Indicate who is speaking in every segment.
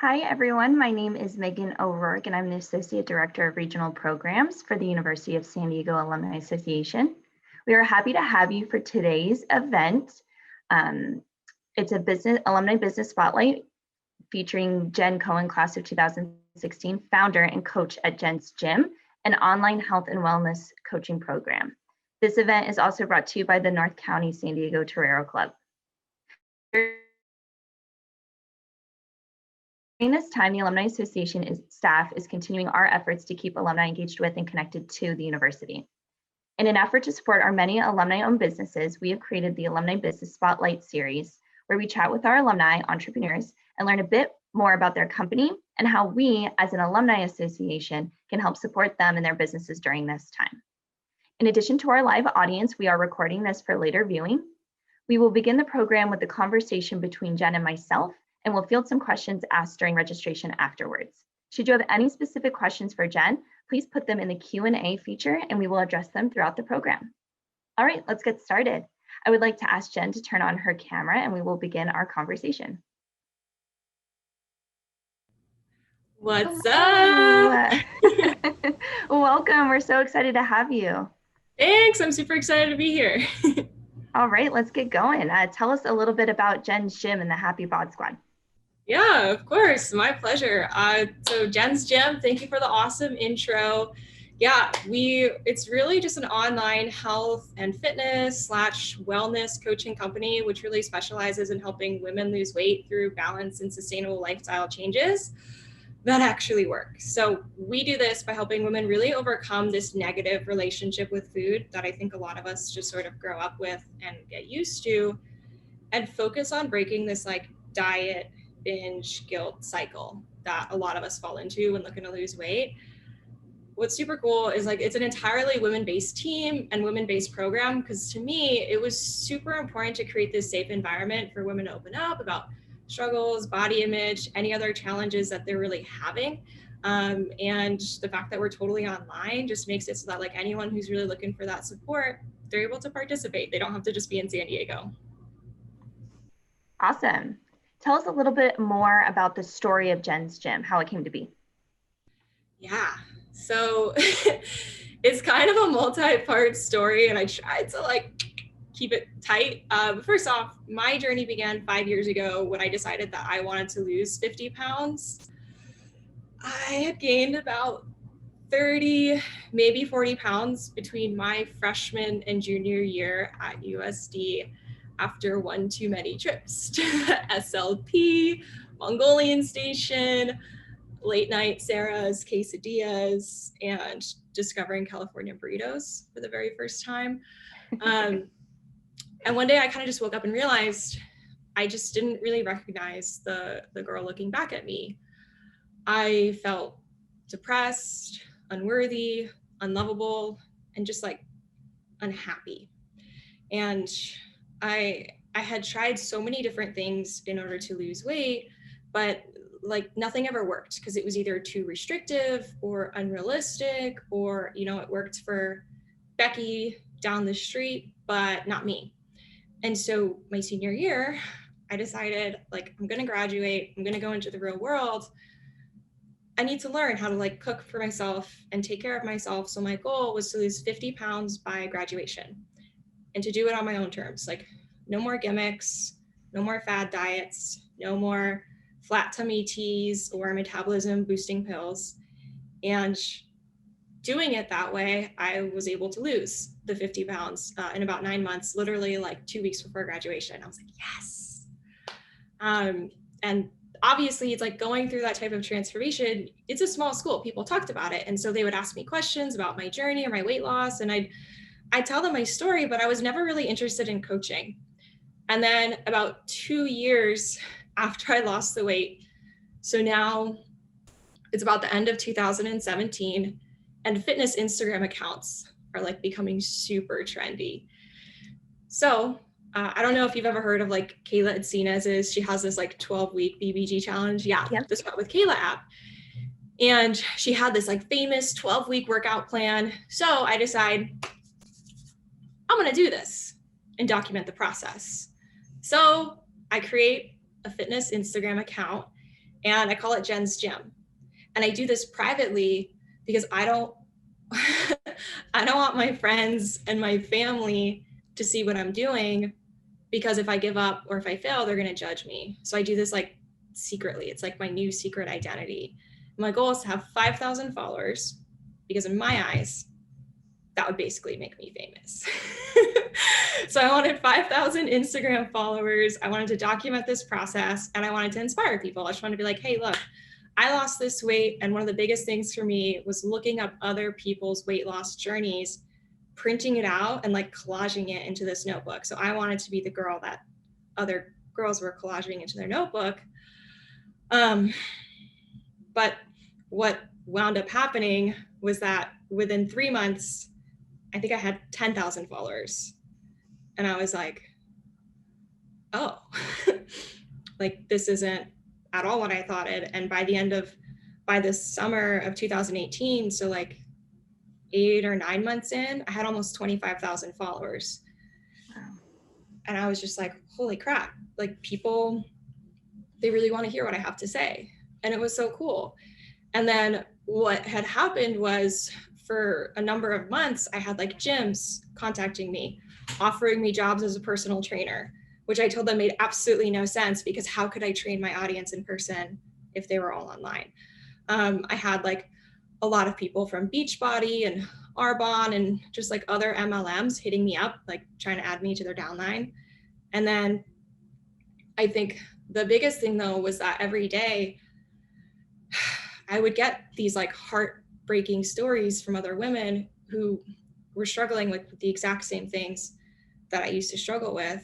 Speaker 1: Hi, everyone. My name is Megan O'Rourke, and I'm the Associate Director of Regional Programs for the University of San Diego Alumni Association. We are happy to have you for today's event. It's a alumni business spotlight featuring Gen Cohen, class of 2016, founder and coach at Gen's Gym, an online health and wellness coaching program. This event is also brought to you by the North County San Diego Torero Club. During this time, the Alumni Association staff is continuing our efforts to keep alumni engaged with and connected to the university. In an effort to support our many alumni-owned businesses, we have created the Alumni Business Spotlight series, where we chat with our alumni entrepreneurs and learn a bit more about their company and how we, as an alumni association, can help support them in their businesses during this time. In addition to our live audience, we are recording this for later viewing. We will begin the program with a conversation between Jen and myself, and we'll field some questions asked during registration afterwards. Should you have any specific questions for Jen, please put them in the Q&A feature and we will address them throughout the program. All right, let's get started. I would like to ask Jen to turn on her camera and we will begin our conversation.
Speaker 2: What's up?
Speaker 1: Welcome, we're so excited to have you.
Speaker 2: Thanks, I'm super excited to be here.
Speaker 1: All right, let's get going. Tell us a little bit about Gen's Gym and the Happy Bod Squad.
Speaker 2: Yeah, of course, my pleasure. So Gen's Gym, thank you for the awesome intro. Yeah, it's really just an online health and fitness / wellness coaching company, which really specializes in helping women lose weight through balance and sustainable lifestyle changes that actually work. So we do this by helping women really overcome this negative relationship with food that I think a lot of us just sort of grow up with and get used to, and focus on breaking this like diet binge guilt cycle that a lot of us fall into when looking to lose weight. What's super cool is like it's an entirely women-based team and women-based program, because to me it was super important to create this safe environment for women to open up about struggles, body image, any other challenges that they're really having. And the fact that we're totally online just makes it so that like anyone who's really looking for that support, they're able to participate. They don't have to just be in San Diego.
Speaker 1: Awesome. Tell us a little bit more about the story of Gen's Gym, how it came to be.
Speaker 2: Yeah, so it's kind of a multi-part story and I tried to like keep it tight. But first off, my journey began 5 years ago when I decided that I wanted to lose 50 pounds. I had gained about 30, maybe 40 pounds between my freshman and junior year at USD after one too many trips to SLP, Mongolian Station, late night Sarah's quesadillas, and discovering California burritos for the very first time. And one day I kind of just woke up and realized I just didn't really recognize the girl looking back at me. I felt depressed, unworthy, unlovable, and just like unhappy. And I had tried so many different things in order to lose weight, but like nothing ever worked because it was either too restrictive or unrealistic, or it worked for Becky down the street but not me. And so my senior year I decided like I'm gonna graduate, I'm gonna go into the real world. I need to learn how to like cook for myself and take care of myself. So my goal was to lose 50 pounds by graduation and to do it on my own terms. Like no more gimmicks, no more fad diets, no more flat tummy teas or metabolism boosting pills. And doing it that way, I was able to lose the 50 pounds in about 9 months, literally like 2 weeks before graduation. I was like, yes. And obviously it's like going through that type of transformation. It's a small school. People talked about it. And so they would ask me questions about my journey or my weight loss. And I'd tell them my story, but I was never really interested in coaching. And then about 2 years after I lost the weight, so now it's about the end of 2017, and fitness Instagram accounts are like becoming super trendy. So I don't know if you've ever heard of like Kayla Edsinez's, she has this like 12-week BBG challenge. Yeah, yep. The Sweat with Kayla app. And she had this like famous 12-week workout plan. So I decide I'm gonna do this and document the process. So I create a fitness Instagram account and I call it Jen's Gym. And I do this privately because I don't I don't want my friends and my family to see what I'm doing, because if I give up or if I fail, they're going to judge me. So I do this like secretly. It's like my new secret identity. My goal is to have 5,000 followers, because in my eyes, that would basically make me famous. So I wanted 5,000 Instagram followers. I wanted to document this process, and I wanted to inspire people. I just wanted to be like, hey, look, I lost this weight. And one of the biggest things for me was looking up other people's weight loss journeys, printing it out and like collaging it into this notebook. So I wanted to be the girl that other girls were collaging into their notebook. But what wound up happening was that within 3 months, I think I had 10,000 followers. And I was like, oh, like this isn't at all what I thought it. And by the summer of 2018, so like 8 or 9 months in, I had almost 25,000 followers.
Speaker 1: Wow.
Speaker 2: And I was just like, holy crap, like people, they really want to hear what I have to say. And it was so cool. And then what had happened was, for a number of months, I had like gyms contacting me, offering me jobs as a personal trainer, which I told them made absolutely no sense, because how could I train my audience in person if they were all online? I had like a lot of people from Beachbody and Arbonne and just like other MLMs hitting me up, like trying to add me to their downline. And then I think the biggest thing though was that every day I would get these like heartbreaking stories from other women who were struggling with the exact same things that I used to struggle with,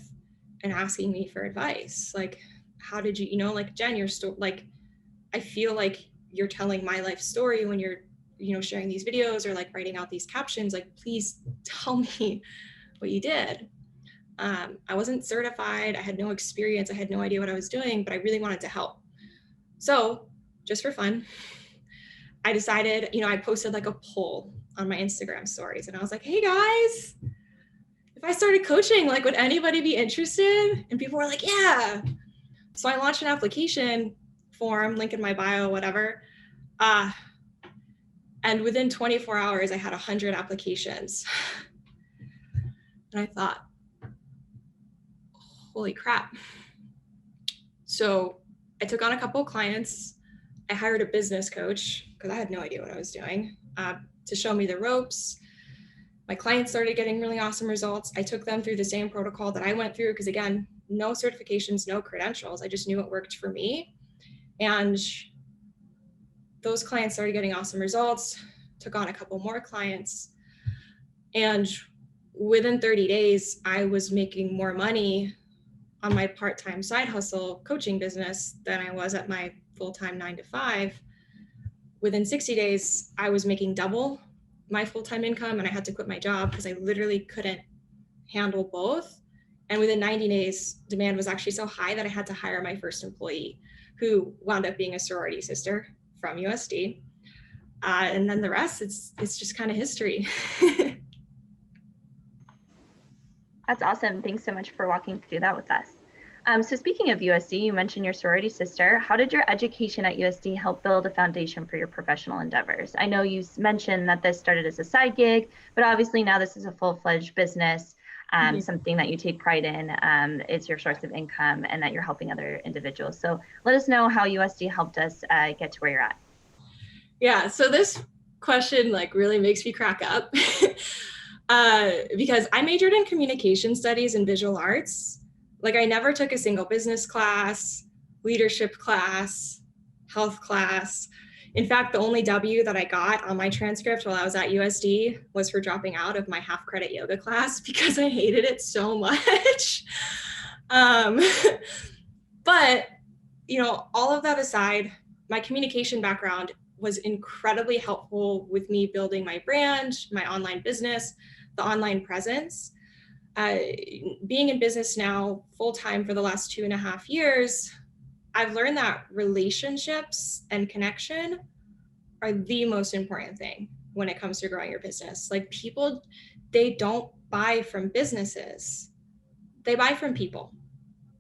Speaker 2: and asking me for advice. Like, how did you, like, Jen, your story, like, I feel like you're telling my life story when you're, sharing these videos or like writing out these captions. Like, please tell me what you did. I wasn't certified. I had no experience. I had no idea what I was doing, but I really wanted to help. So just for fun, I decided, I posted like a poll on my Instagram stories, and I was like, hey guys, if I started coaching, like, would anybody be interested? And people were like, yeah. So I launched an application form, link in my bio, whatever. And within 24 hours, I had 100 applications. And I thought, holy crap. So I took on a couple of clients. I hired a business coach, because I had no idea what I was doing, to show me the ropes. My clients started getting really awesome results. I took them through the same protocol that I went through, because again, no certifications, no credentials. I just knew it worked for me. And those clients started getting awesome results, took on a couple more clients. And within 30 days, I was making more money on my part-time side hustle coaching business than I was at my full-time 9-to-5. Within 60 days, I was making double my full-time income, and I had to quit my job because I literally couldn't handle both. And within 90 days, demand was actually so high that I had to hire my first employee, who wound up being a sorority sister from USD. And then the rest, it's just kind of history.
Speaker 1: That's awesome. Thanks so much for walking through that with us. So speaking of USD, you mentioned your sorority sister. How did your education at USD help build a foundation for your professional endeavors? I know you mentioned that this started as a side gig, but obviously now this is a full-fledged business, something that you take pride in. It's your source of income, and that you're helping other individuals. So let us know how USD helped us get to where you're at.
Speaker 2: Yeah, so this question like really makes me crack up because I majored in communication studies and visual arts. Like, I never took a single business class, leadership class, health class. In fact, the only W that I got on my transcript while I was at USD was for dropping out of my half credit yoga class because I hated it so much. But, all of that aside, my communication background was incredibly helpful with me building my brand, my online business, the online presence. Being in business now full-time for the last 2.5 years, I've learned that relationships and connection are the most important thing when it comes to growing your business. Like, people, they don't buy from businesses, they buy from people.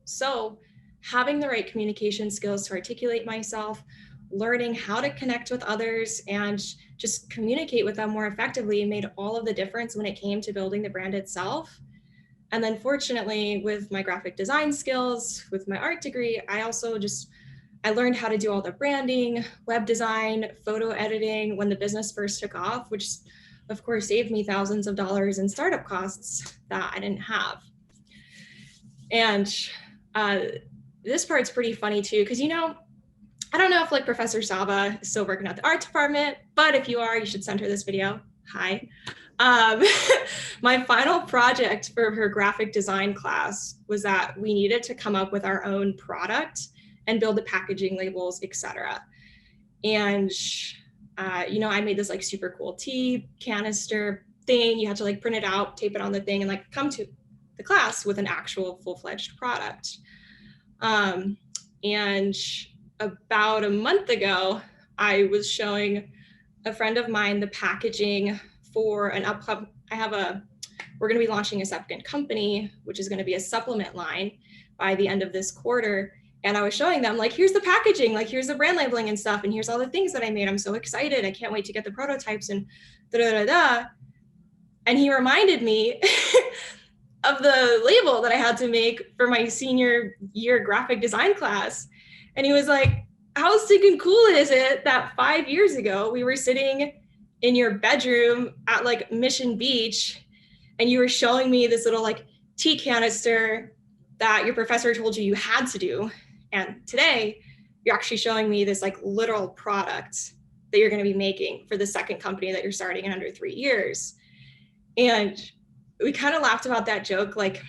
Speaker 2: So having the right communication skills to articulate myself, learning how to connect with others and just communicate with them more effectively made all of the difference when it came to building the brand itself. And then fortunately, with my graphic design skills, with my art degree, I learned how to do all the branding, web design, photo editing when the business first took off, which of course saved me thousands of dollars in startup costs that I didn't have. And this part's pretty funny too, because I don't know if like Professor Saba is still working at the art department, but if you are, you should send her this video. Hi. My final project for her graphic design class was that we needed to come up with our own product and build the packaging labels, etc. And I made this like super cool tea canister thing. You had to like print it out, tape it on the thing, and like come to the class with an actual full-fledged product. And about a month ago, I was showing a friend of mine the packaging for an we're going to be launching a second company, which is going to be a supplement line by the end of this quarter. And I was showing them like, here's the packaging, like here's the brand labeling and stuff. And here's all the things that I made. I'm so excited. I can't wait to get the prototypes and da-da-da-da. And he reminded me of the label that I had to make for my senior year graphic design class. And he was like, how stinking cool is it that 5 years ago, we were sitting in your bedroom at like Mission Beach and you were showing me this little like tea canister that your professor told you had to do. And today you're actually showing me this like literal product that you're going to be making for the second company that you're starting in under 3 years. And we kind of laughed about that joke. Like,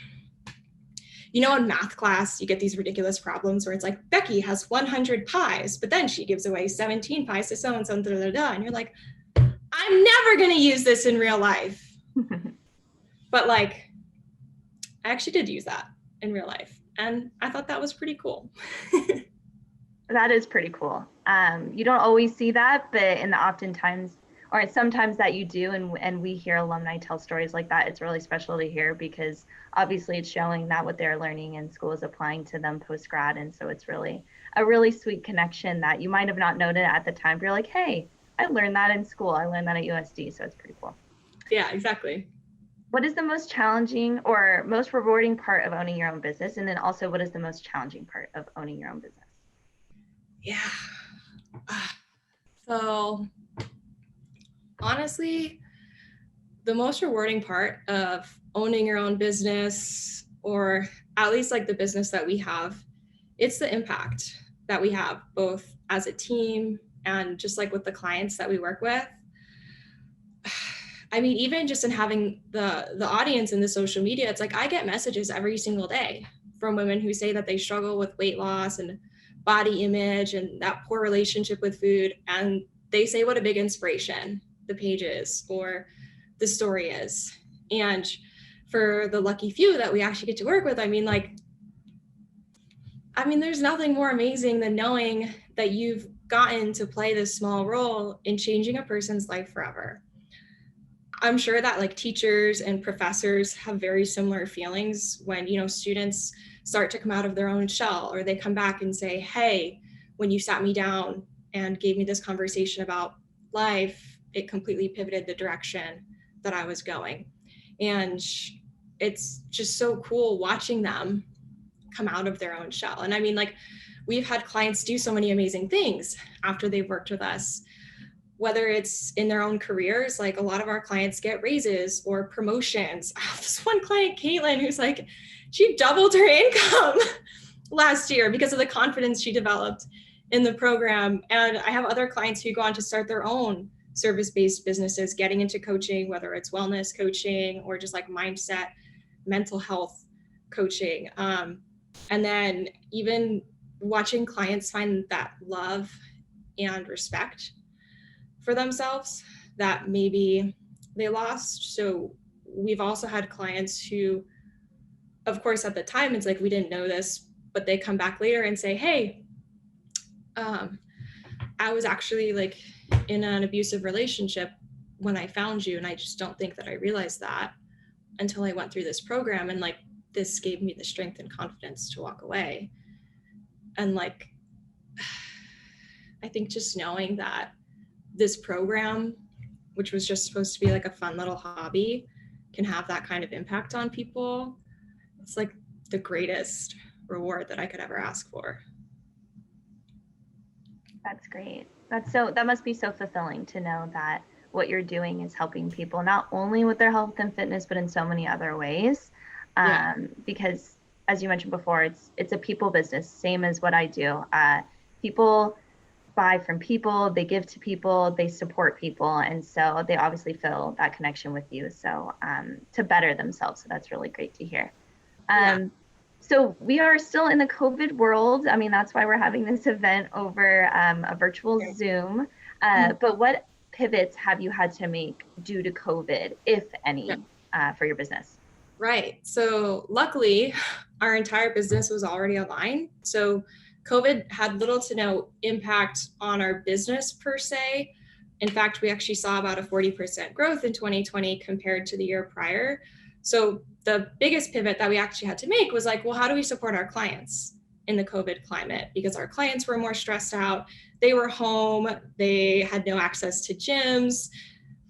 Speaker 2: in math class, you get these ridiculous problems where it's like, Becky has 100 pies, but then she gives away 17 pies to so-and-so, and you're like, I'm never going to use this in real life. But like, I actually did use that in real life. And I thought that was pretty cool.
Speaker 1: That is pretty cool. You don't always see that, but sometimes that you do, and we hear alumni tell stories like that. It's really special to hear because obviously it's showing that what they're learning in school is applying to them post-grad. And so it's really a really sweet connection that you might have not noted at the time, but you're like, hey, I learned that in school. I learned that at USD. So it's pretty cool.
Speaker 2: Yeah, exactly.
Speaker 1: What is the most challenging or most rewarding part of owning your own business? And then also, what is the most challenging part of owning your own business?
Speaker 2: Yeah. So honestly, the most rewarding part of owning your own business, or at least like the business that we have, it's the impact that we have both as a team and just like with the clients that we work with. I mean, even just in having the audience in the social media, it's like I get messages every single day from women who say that they struggle with weight loss and body image and that poor relationship with food. And they say what a big inspiration the page is or the story is. And for the lucky few that we actually get to work with, I mean, there's nothing more amazing than knowing that you've gotten to play this small role in changing a person's life forever. I'm sure that like teachers and professors have very similar feelings when, students start to come out of their own shell, or they come back and say, hey, when you sat me down and gave me this conversation about life, it completely pivoted the direction that I was going. And it's just so cool watching them come out of their own shell. And I mean, like, we've had clients do so many amazing things after they've worked with us, whether it's in their own careers. Like a lot of our clients get raises or promotions. I have this one client, Caitlin, who's like, she doubled her income last year because of the confidence she developed in the program. And I have other clients who go on to start their own service-based businesses, getting into coaching, whether it's wellness coaching or just like mindset, mental health coaching. And then even watching clients find that love and respect for themselves that maybe they lost. So we've also had clients who, of course, at the time, it's like, we didn't know this, but they come back later and say, hey, I was actually like in an abusive relationship when I found you. And I just don't think that I realized that until I went through this program. And like, this gave me the strength and confidence to walk away. And like, I think just knowing that this program, which was just supposed to be like a fun little hobby, can have that kind of impact on people, it's like the greatest reward that I could ever ask for.
Speaker 1: That's great. That must be so fulfilling to know that what you're doing is helping people not only with their health and fitness, but in so many other ways.
Speaker 2: Yeah.
Speaker 1: Because as you mentioned before, it's a people business, same as what I do. People buy from people, they give to people, they support people, and so they obviously feel that connection with you. So to better themselves. So that's really great to hear.
Speaker 2: Yeah.
Speaker 1: So we are still in the COVID world. I mean, that's why we're having this event over a virtual Zoom. But what pivots have you had to make due to COVID, if any, for your business?
Speaker 2: Right. So luckily, our entire business was already online. So COVID had little to no impact on our business per se. In fact, we actually saw about a 40% growth in 2020 compared to the year prior. So the biggest pivot that we actually had to make was like, well, how do we support our clients in the COVID climate? Because our clients were more stressed out. They were home. They had no access to gyms.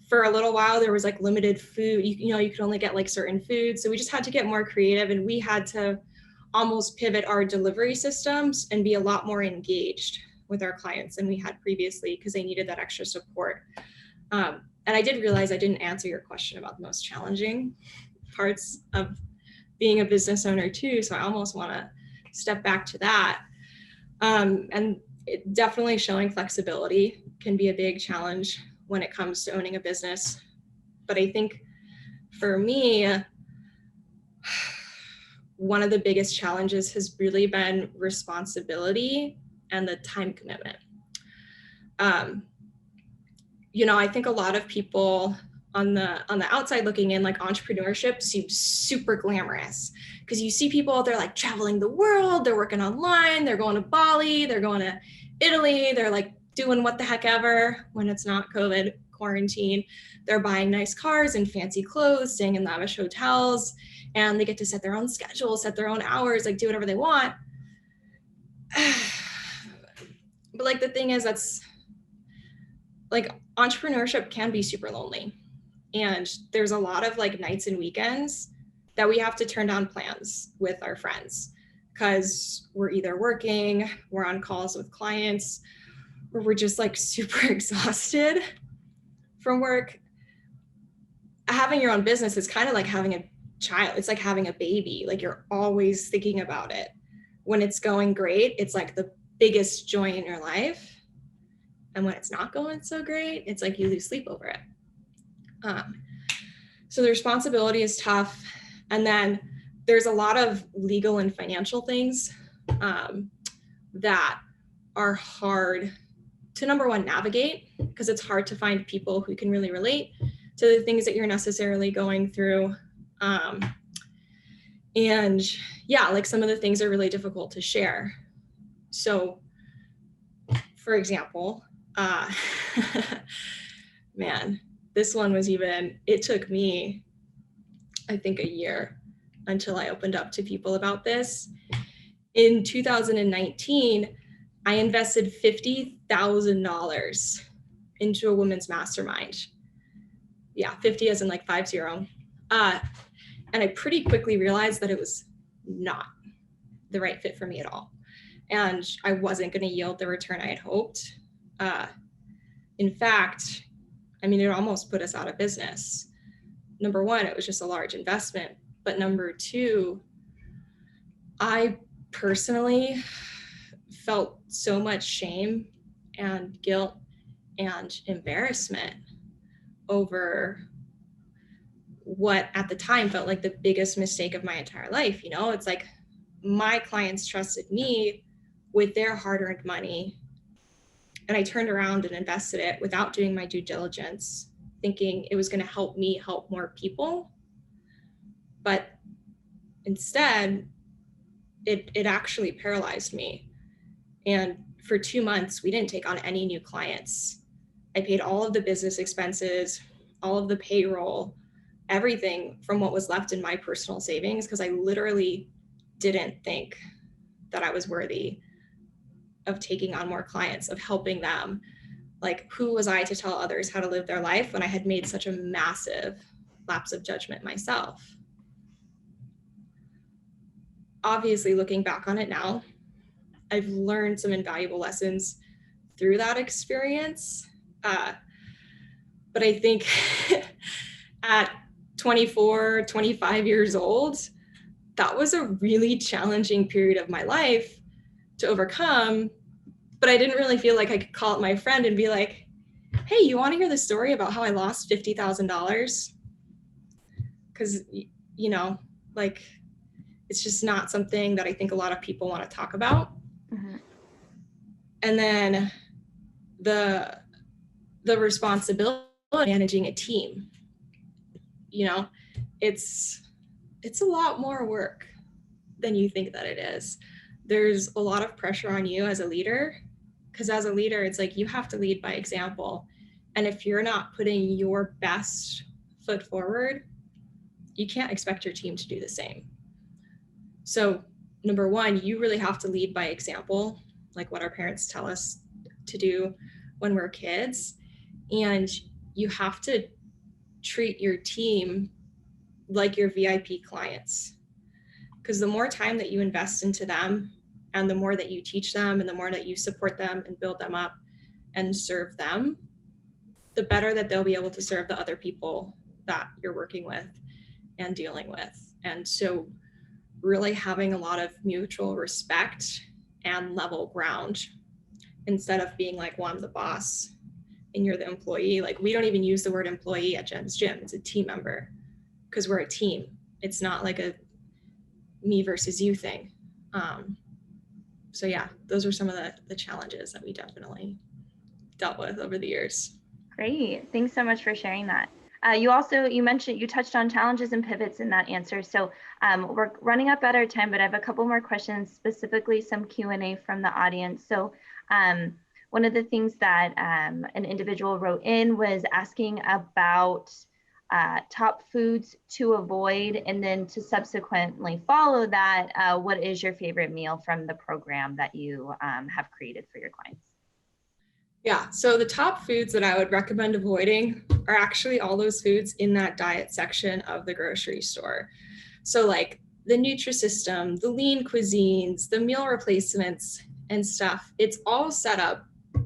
Speaker 2: For a little while, there was like limited food. You know, you could only get like certain foods. So we just had to get more creative, and we had to almost pivot our delivery systems and be a lot more engaged with our clients than we had previously because they needed that extra support. And I did realize I didn't answer your question about the most challenging parts of being a business owner too. So I almost want to step back to that. And definitely showing flexibility can be a big challenge when it comes to owning a business. But I think for me, one of the biggest challenges has really been responsibility and the time commitment. You know, I think a lot of people on the outside looking in, like entrepreneurship seems super glamorous because you see people out there like traveling the world, they're working online, they're going to Bali, they're going to Italy, they're like doing what the heck ever when it's not COVID quarantine. They're buying nice cars and fancy clothes, staying in lavish hotels, and they get to set their own schedule, set their own hours, like do whatever they want. But like the thing is, that's like entrepreneurship can be super lonely. And there's a lot of like nights and weekends that we have to turn down plans with our friends because we're either working, we're on calls with clients, or we're just like super exhausted from work. Having your own business is kind of like having a child. It's like having a baby. Like you're always thinking about it. When it's going great, it's like the biggest joy in your life. And when it's not going so great, it's like you lose sleep over it. So the responsibility is tough. And then there's a lot of legal and financial things that are hard to, number one, navigate, because it's hard to find people who can really relate to the things that you're necessarily going through. And yeah, like some of the things are really difficult to share. So for example, man, this one was it took me, I think, a year until I opened up to people about this. In 2019, I invested $50,000 into a women's mastermind. Yeah, 50 as in like 50. And I pretty quickly realized that it was not the right fit for me at all. And I wasn't going to yield the return I had hoped. In fact, I mean, it almost put us out of business. Number one, it was just a large investment. But number two, I personally felt so much shame and guilt and embarrassment over what at the time felt like the biggest mistake of my entire life. You know, it's like my clients trusted me with their hard-earned money, and I turned around and invested it without doing my due diligence, thinking it was going to help me help more people. But instead, it actually paralyzed me. And for 2 months, we didn't take on any new clients. I paid all of the business expenses, all of the payroll, everything from what was left in my personal savings, because I literally didn't think that I was worthy of taking on more clients, of helping them. Like, who was I to tell others how to live their life when I had made such a massive lapse of judgment myself? Obviously, looking back on it now, I've learned some invaluable lessons through that experience. But I think at 24, 25 years old, that was a really challenging period of my life to overcome. But I didn't really feel like I could call up my friend and be like, hey, you want to hear the story about how I lost $50,000? Because, you know, like, it's just not something that I think a lot of people want to talk about.
Speaker 1: Mm-hmm.
Speaker 2: And then the responsibility of managing a team, you know, it's a lot more work than you think that it is. There's a lot of pressure on you as a leader, because as a leader, it's like you have to lead by example. And if you're not putting your best foot forward, you can't expect your team to do the same. So number one, you really have to lead by example, like what our parents tell us to do when we're kids. And you have to treat your team like your VIP clients. Because the more time that you invest into them, and the more that you teach them, and the more that you support them and build them up and serve them, the better that they'll be able to serve the other people that you're working with and dealing with. And so really having a lot of mutual respect and level ground, instead of being like, well, I'm the boss and you're the employee. Like, we don't even use the word employee at Jen's Gym. It's a team member, because we're a team. It's not like a me versus you thing. So yeah, those are some of the challenges that we definitely dealt with over the years.
Speaker 1: Great. Thanks so much for sharing that. You touched on challenges and pivots in that answer. So we're running up at our time, but I have a couple more questions, specifically some Q&A from the audience. So one of the things that an individual wrote in was asking about top foods to avoid, and then to subsequently follow that, what is your favorite meal from the program that you have created for your clients?
Speaker 2: Yeah, so the top foods that I would recommend avoiding are actually all those foods in that diet section of the grocery store. So like the Nutrisystem, the lean cuisines, the meal replacements and stuff, it's all set up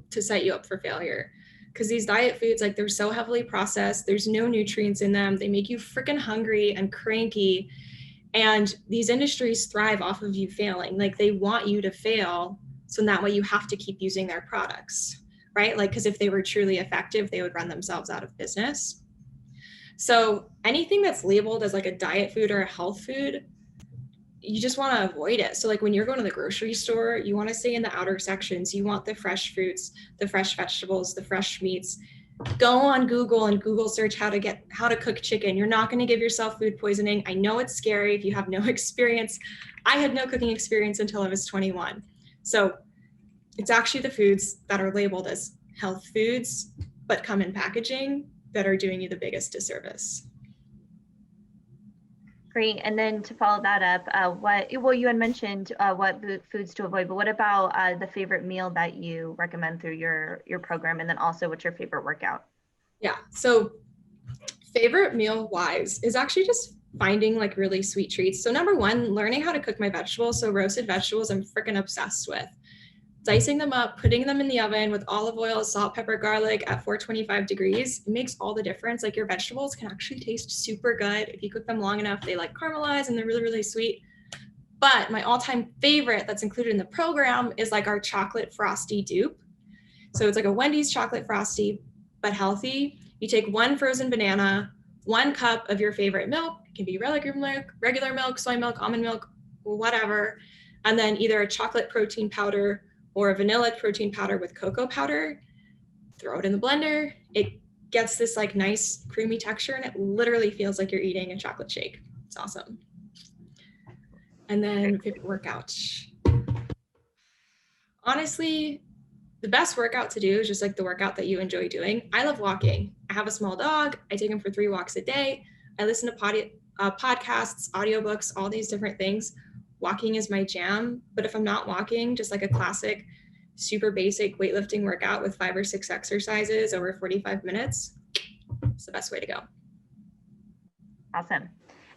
Speaker 2: to set you up for failure. Because these diet foods, like, they're so heavily processed, there's no nutrients in them, they make you freaking hungry and cranky. And these industries thrive off of you failing. Like, they want you to fail, so that way you have to keep using their products, right? Like, because if they were truly effective, they would run themselves out of business. So anything that's labeled as like a diet food or a health food, you just want to avoid it. So like when you're going to the grocery store, you want to stay in the outer sections. You want the fresh fruits, the fresh vegetables, the fresh meats. Go on Google and Google search how to cook chicken. You're not going to give yourself food poisoning. I know it's scary if you have no experience. I had no cooking experience until I was 21. So it's actually the foods that are labeled as health foods, but come in packaging, that are doing you the biggest disservice.
Speaker 1: Great. And then to follow that up, you had mentioned what foods to avoid, but what about the favorite meal that you recommend through your program? And then also, what's your favorite workout?
Speaker 2: Yeah. So favorite meal wise is actually just finding like really sweet treats. So number one, learning how to cook my vegetables. So roasted vegetables, I'm freaking obsessed with. Dicing them up, putting them in the oven with olive oil, salt, pepper, garlic at 425 degrees. It makes all the difference. Like, your vegetables can actually taste super good. If you cook them long enough, they like caramelize and they're really, really sweet. But my all-time favorite that's included in the program is like our chocolate frosty dupe. So it's like a Wendy's chocolate frosty, but healthy. You take one frozen banana, 1 cup of your favorite milk. It can be regular milk, soy milk, almond milk, whatever. And then either a chocolate protein powder or a vanilla protein powder with cocoa powder. Throw it in the blender. It gets this like nice creamy texture, and it literally feels like you're eating a chocolate shake. It's awesome. And then favorite workout. Honestly, the best workout to do is just like the workout that you enjoy doing. I love walking. I have a small dog. I take him for 3 walks a day. I listen to podcasts, audiobooks, all these different things. Walking is my jam. But if I'm not walking, just like a classic super basic weightlifting workout with 5 or 6 exercises over 45 minutes, it's the best way to go.
Speaker 1: Awesome.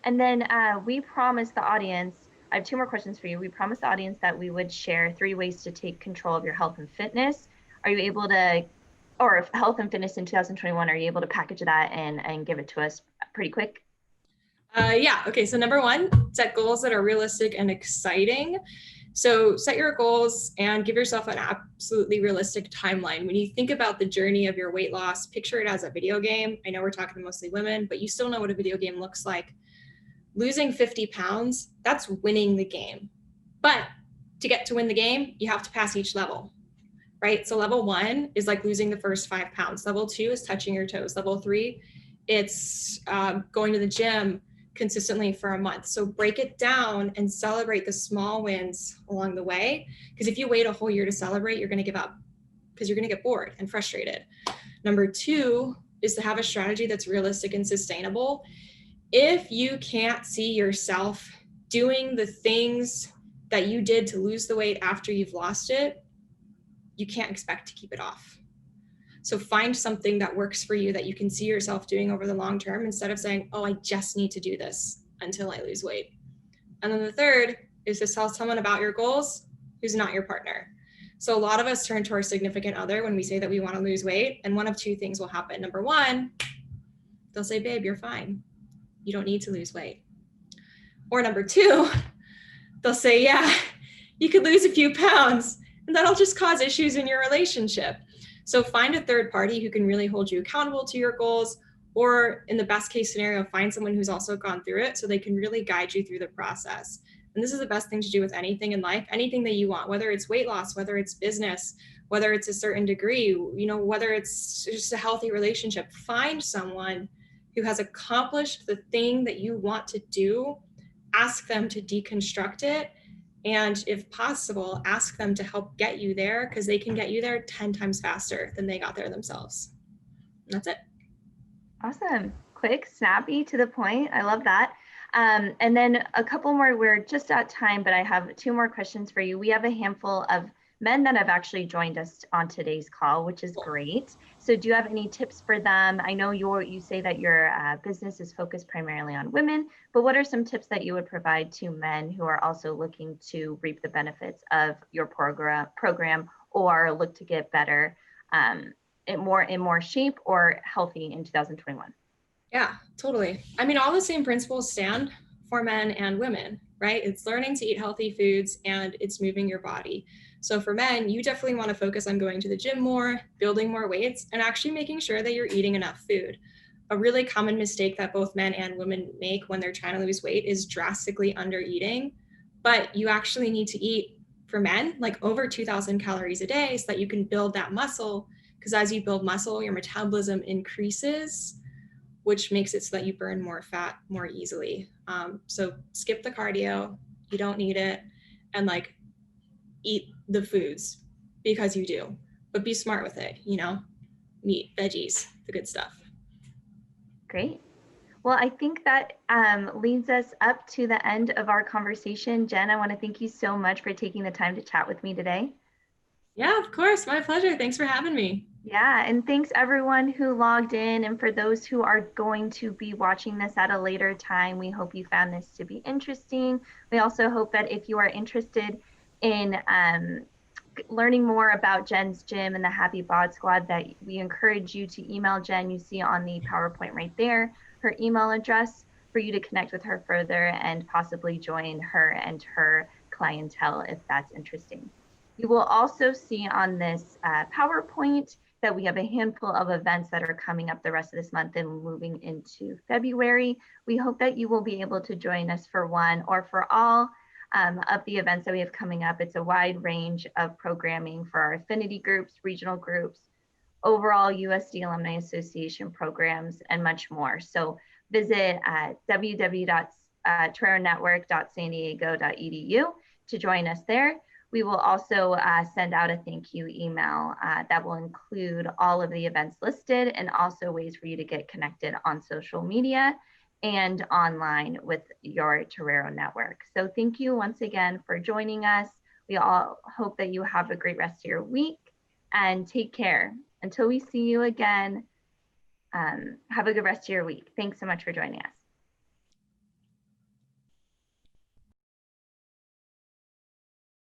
Speaker 1: And then we promised the audience, I have 2 more questions for you. We promised the audience that we would share 3 ways to take control of your health and fitness. Are you able to, or health and fitness in 2021, are you able to package that and give it to us pretty quick?
Speaker 2: Yeah, okay, so number 1, set goals that are realistic and exciting. So set your goals and give yourself an absolutely realistic timeline. When you think about the journey of your weight loss, picture it as a video game. I know we're talking mostly women, but you still know what a video game looks like. Losing 50 pounds, that's winning the game. But to get to win the game, you have to pass each level, right? So level 1 is like losing the first 5 pounds. Level 2 is touching your toes. Level 3, it's going to the gym consistently for a month. So break it down and celebrate the small wins along the way. Because if you wait a whole year to celebrate, you're going to give up because you're going to get bored and frustrated. Number 2 is to have a strategy that's realistic and sustainable. If you can't see yourself doing the things that you did to lose the weight after you've lost it, you can't expect to keep it off. So find something that works for you that you can see yourself doing over the long term instead of saying, oh, I just need to do this until I lose weight. And then the third is to tell someone about your goals who's not your partner. So a lot of us turn to our significant other when we say that we want to lose weight, and one of 2 things will happen. Number 1, they'll say, babe, you're fine. You don't need to lose weight. Or number 2, they'll say, yeah, you could lose a few pounds, and that'll just cause issues in your relationship. So find a third party who can really hold you accountable to your goals, or in the best case scenario, find someone who's also gone through it so they can really guide you through the process. And this is the best thing to do with anything in life, anything that you want, whether it's weight loss, whether it's business, whether it's a certain degree, whether it's just a healthy relationship. Find someone who has accomplished the thing that you want to do, ask them to deconstruct it, and if possible, ask them to help get you there, because they can get you there 10 times faster than they got there themselves. And that's it.
Speaker 1: Awesome. Quick, snappy, to the point. I love that. And then a couple more, we're just at time, but I have 2 more questions for you. We have a handful of men that have actually joined us on today's call, which is great. So do you have any tips for them? I know you say that your business is focused primarily on women, but what are some tips that you would provide to men who are also looking to reap the benefits of your program or look to get better in more shape or healthy in 2021?
Speaker 2: Yeah, totally. I mean, all the same principles stand for men and women, right? It's learning to eat healthy foods and it's moving your body. So for men, you definitely want to focus on going to the gym more, building more weights, and actually making sure that you're eating enough food. A really common mistake that both men and women make when they're trying to lose weight is drastically under eating. But you actually need to eat, for men, like over 2,000 calories a day so that you can build that muscle. Because as you build muscle, your metabolism increases, which makes it so that you burn more fat more easily. So skip the cardio, you don't need it, and eat the foods because you do, but be smart with it, meat, veggies, the good stuff.
Speaker 1: Great. Well, I think that leads us up to the end of our conversation. Jen, I want to thank you so much for taking the time to chat with me today.
Speaker 2: Yeah, of course. My pleasure. Thanks for having me.
Speaker 1: Yeah, and thanks everyone who logged in, and for those who are going to be watching this at a later time, we hope you found this to be interesting. We also hope that if you are interested in learning more about Jen's gym and the Happy Bod Squad, that we encourage you to email Jen. You see on the PowerPoint right there, her email address, for you to connect with her further and possibly join her and her clientele if that's interesting. You will also see on this PowerPoint that we have a handful of events that are coming up the rest of this month and moving into February. We hope that you will be able to join us for one or for all of the events that we have coming up. It's a wide range of programming for our affinity groups, regional groups, overall USD Alumni Association programs, and much more. So visit www.torontonetwork.sandiego.edu to join us there. We will also send out a thank you email that will include all of the events listed and also ways for you to get connected on social media and online with your Torero network. So thank you once again for joining us. We all hope that you have a great rest of your week and take care. Until we see you again, have a good rest of your week. Thanks so much for joining us.